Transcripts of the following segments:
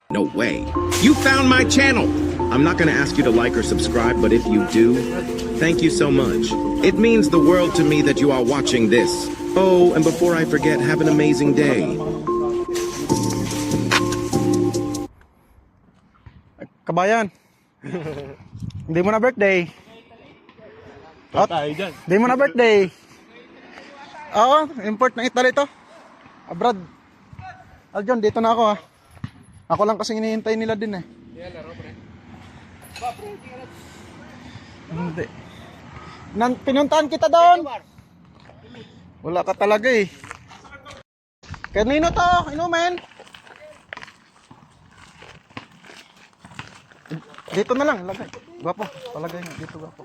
No way. You found my channel! I'm not gonna ask you to like or subscribe, but if you do, thank you so much. It means the world to me that you are watching this. Oh, and before I forget, have an amazing day. Kabayan. Hindi mo na birthday. Tayo dyan. Hindi mo na birthday. Oo, import ng Italy to. Abroad. Aljon, dito na ako ha. Ako lang kasing hinihintay nila din eh. Hindi. Pinuntahan kita doon. Wala ka talaga eh. Kanino to? Inumin? Dito na lang, lagay. Gwapo, palagay nga dito gwapo.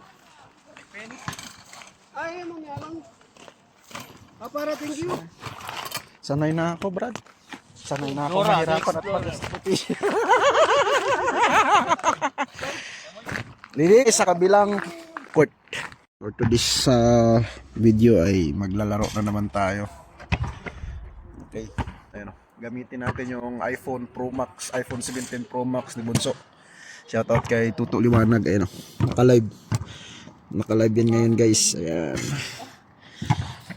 Ay, mo lang. Para thank you. Sanay na ako, Brad. Sanay na ako mahirapan at pag-puti. Lili sa kabilang court. For today's video ay maglalaro na naman tayo. Okay, ayun o. Gamitin natin yung iPhone Pro Max, iPhone 17 Pro Max ni Bunso. Shoutout kay Tuto Liwanag. Ayun o, naka-live. Naka-live yan ngayon guys. Ayan.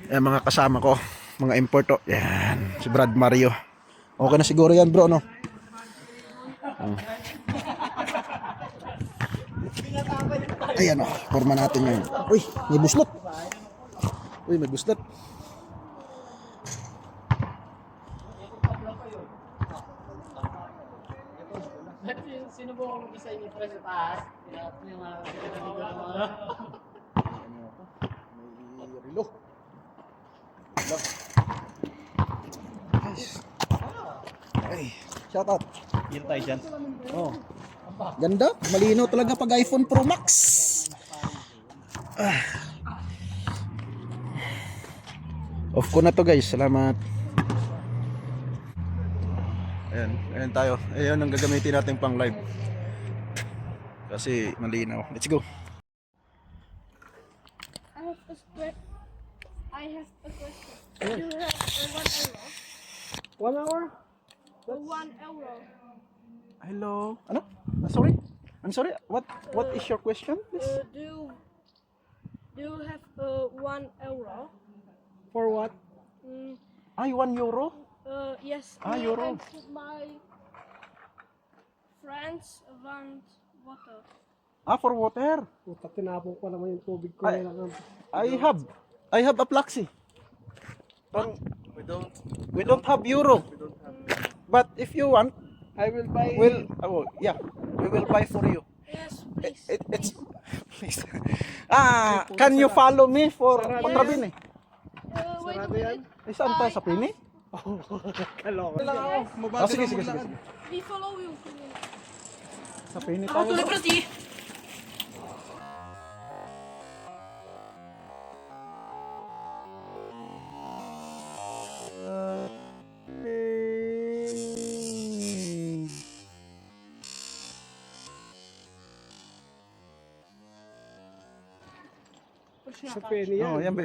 Ayan mga kasama ko. Mga importo. Ayan. Si Brad Mario. Okay na siguro yan bro, no? Ayan o. Forma natin yun. Uy, may buslot. Uy, may buslot. Sino po ako mag-isa yung press sa taas? Yung mga pinagaligo ng mga... May relo. Guys. Ay, shout out. Dito tayo dyan. Oh. Ganda, malino talaga pag iPhone Pro Max. Ah. Off ko na to guys, salamat. Ayan, ayan tayo. Ayan ang gagamitin natin pang live. Kasi malinaw. Let's go. I have a question. You have 1 hour? 1 euro. Hello. Ano? Sorry? I'm sorry. What is your question? Please? Do you have 1 euro? For what? Ay, 1 euro? Yes. Ah, euro. And my friends want water. Ah, for water. Puta, tinapon ko naman yung tubig ko. Ay. Lang. I have a Flaxi. We don't have euro. But if you want, I will buy... we will buy for you. Yes, please. It's please. Can you follow me for Sarado Kontrabini? Wait a Sarado yan? minute. Saan tayo sa Pini? Kaloko. Sige. We follow you. Sa Pini tayo. Sa penny yan. Oh, yan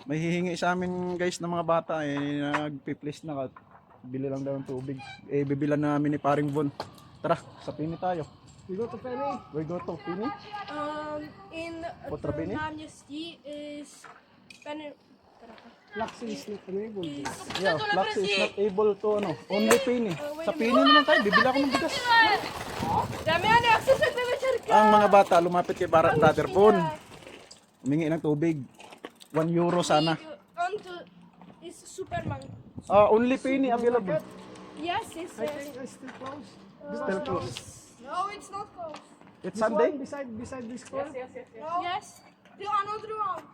may hihingi sa amin guys ng mga bata nagpi-place na bili lang daw ng tubig. Bibilan namin ni Paring Von. Tara, sa Pini tayo. We go to penny. We go to Pini. In Kontrabini? Majesty is Flaxi is not enabled. Yeah, Flaxi is not able to only Pini. Sa Pini naman tayo, bibili ako ng bigas. Ang mga bata lumapit kay Brother Bon. Humingi ng tubig. 1 euro sana. Is Superman. Only Penny available. Yes, it's I think I still close. Still close. No, it's not close. It's This Sunday? one, beside this car? No. Yes. The another one.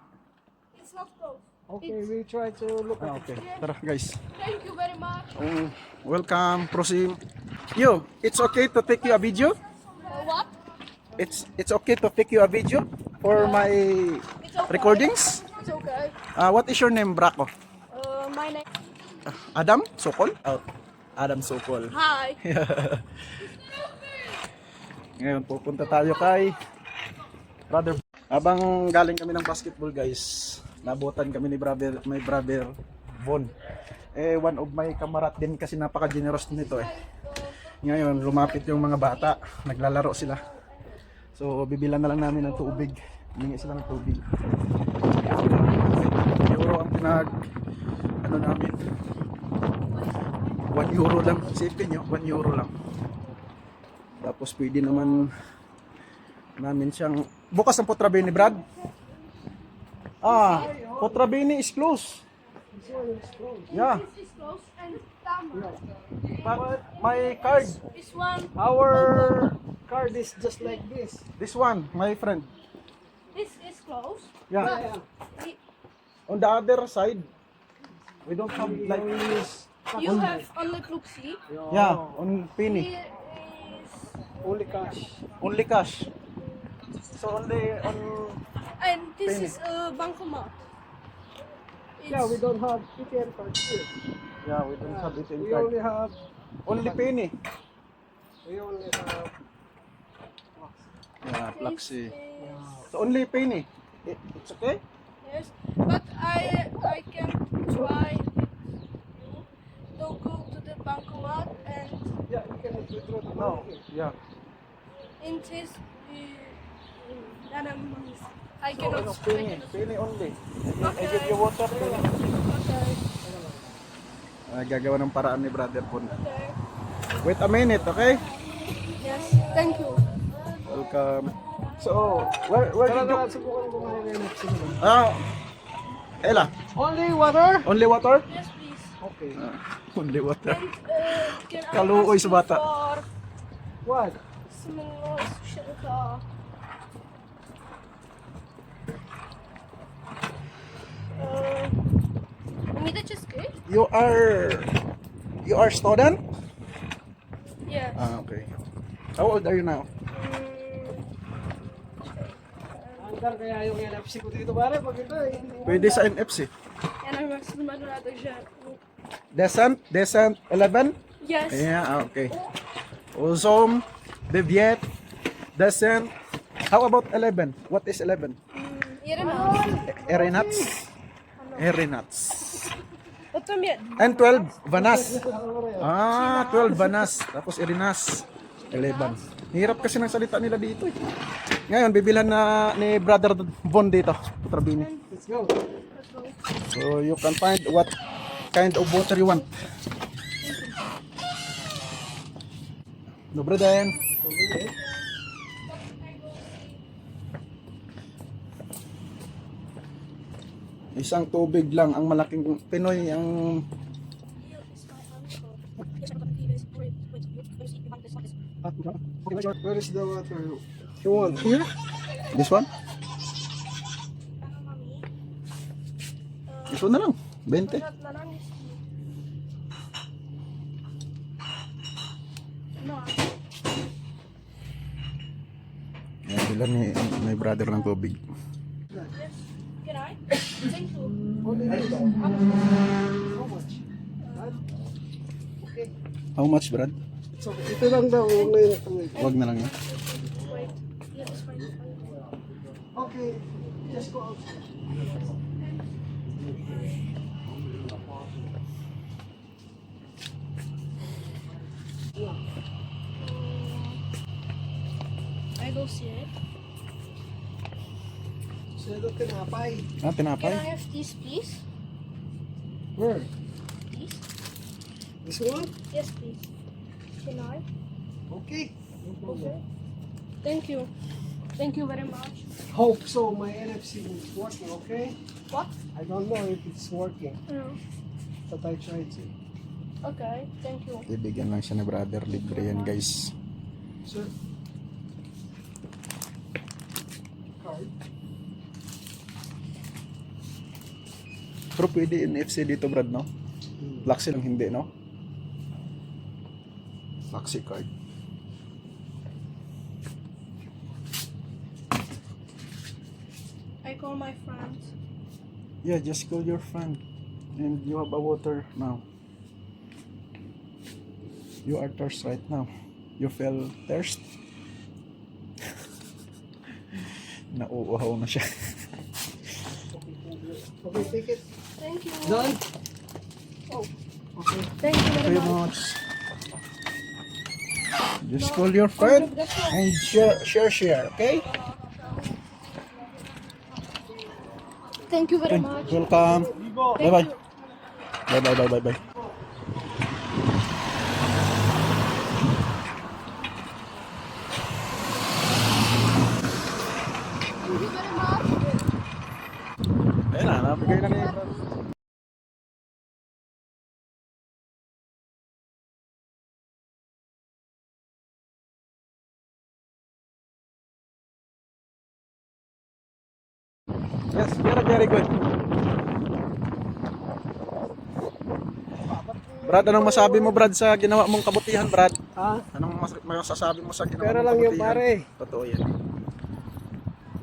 It's not close. Okay, we try to look at Okay. Tara guys. Thank you very much. Welcome. Proceed. Yo, it's okay to take you a video? What? It's okay to take you a video for my It's okay. recordings? It's okay. What is your name, Braco? My name. Adam Sokol? Adam Sokol. Hi. Ngayon pupunta tayo kay Brother. Habang galing kami ng basketball guys, nabutan kami ni brother Von. Eh, one of my kamarat din kasi napaka-generous nito eh. Ngayon, lumapit yung mga bata. Naglalaro sila. So, bibilan na lang namin ng tubig. Humingi sila ng tubig. Euro ang ano namin. 1 euro lang. Isipin nyo, 1 euro lang. Tapos pwede naman namin siyang... Bukas ang Potrabini, Brad? Ah, Potrabini is closed. Yeah. This is close and down. But my card, This one, Our card is just like this. this one, my friend. this is close. Yeah. The- On the other side, we don't have like this. You have only Pluxi. Yeah, on penny. Here is, Only cash. Only cash. So only on... and this Penny. is bankomat. Yeah, we don't have ATM card here. Yeah, we don't have it in We only card. have Only penny. Yeah, This Fluxy. is- So only penny. It's okay? Yes, but I can try with you. Don't go to the bankomat and Yeah, you can withdraw the No. money here. Yeah. in this I So cannot ano, speak. penny. Penny only. I Okay. give you water. Penny. Okay. Gagawa ng paraan ni Brother Pon. Okay. Wait a minute, okay? Yes. Thank you. Welcome. So, where did you... Subukan ko nga yung NFC mo. Ella, Only water? only water? Yes, please. Okay. Only water. And can I Kaluoy ask sa you bata. for What? small shelter? Медический? You are student? Yes. Okay. How old are you now? Andar kaya yung NFC ko dito pare pag ito eh. Pwede sa NFC. Я на максимум также. Descent 11? Yes. Yeah, okay. Uzom, Deviet, Descent. How about 11? What is 11? Erinats? Erinats. Потом я And 12, Vanas. 12 Vanas. Tapos Irinas, 11. Hirap kasi ng salita nila dito eh. Ngayon, bibilan na ni Brother Von dito, Trabini. Let's go. So, you can find what kind of water you want. Dobre din. Isang tubig lang ang malaking Pinoy ang Where is the water? You want here? this one? This one na lang. 20. Yan, bilan ni brother ng tubig. Can I? Thank you. How much? Okay. How much, Brad? So, ito lang daw. Huwag na yun. Wag na lang yan. Wait. Yeah, it's fine. Okay. Just go out. I go see it. So, ito tinapay. Ah, Can tinapay? I have this, please? Where? Please? This one? Yes, please. Can I? Okay. No problem. Okay. Thank you. Thank you very much. Hope so. My NFC is working, okay? What? I don't know if it's working, No. but I tried to. Okay. Thank you. Ibigyan lang siya ni brother. Libre yan, guys. Sir? Card? Pero pwede NFC dito, Brad, no? Fluxy lang hindi, no? Fluxy card. I call my friends. Yeah, just call your friend. And you have a water now. You are thirst right now. You feel thirst? Nauuhaw na siya. Okay, take it. Thank you. Done? Oh. Thank you very Very much. much. Just call your friend and share, okay? Thank you very much. Welcome. Bye-bye. Bye-bye. Thank you very much. Ayun na, nabigay na niya. Yes, very good. Brad, anong masabi mo, Brad, sa ginawa mong kabutihan, Brad? Ha? Anong masasabi mo sa ginawa Pera mong lang yun, kabutihan? pare. Totoo yan.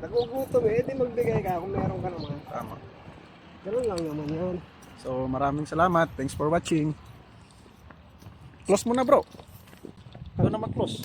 Nagugutom eh, di magbigay ka kung meron ka naman. Tama. Ganun lang naman yun. So, maraming salamat. Thanks for watching. Close mo na, bro. Ito na mag-close.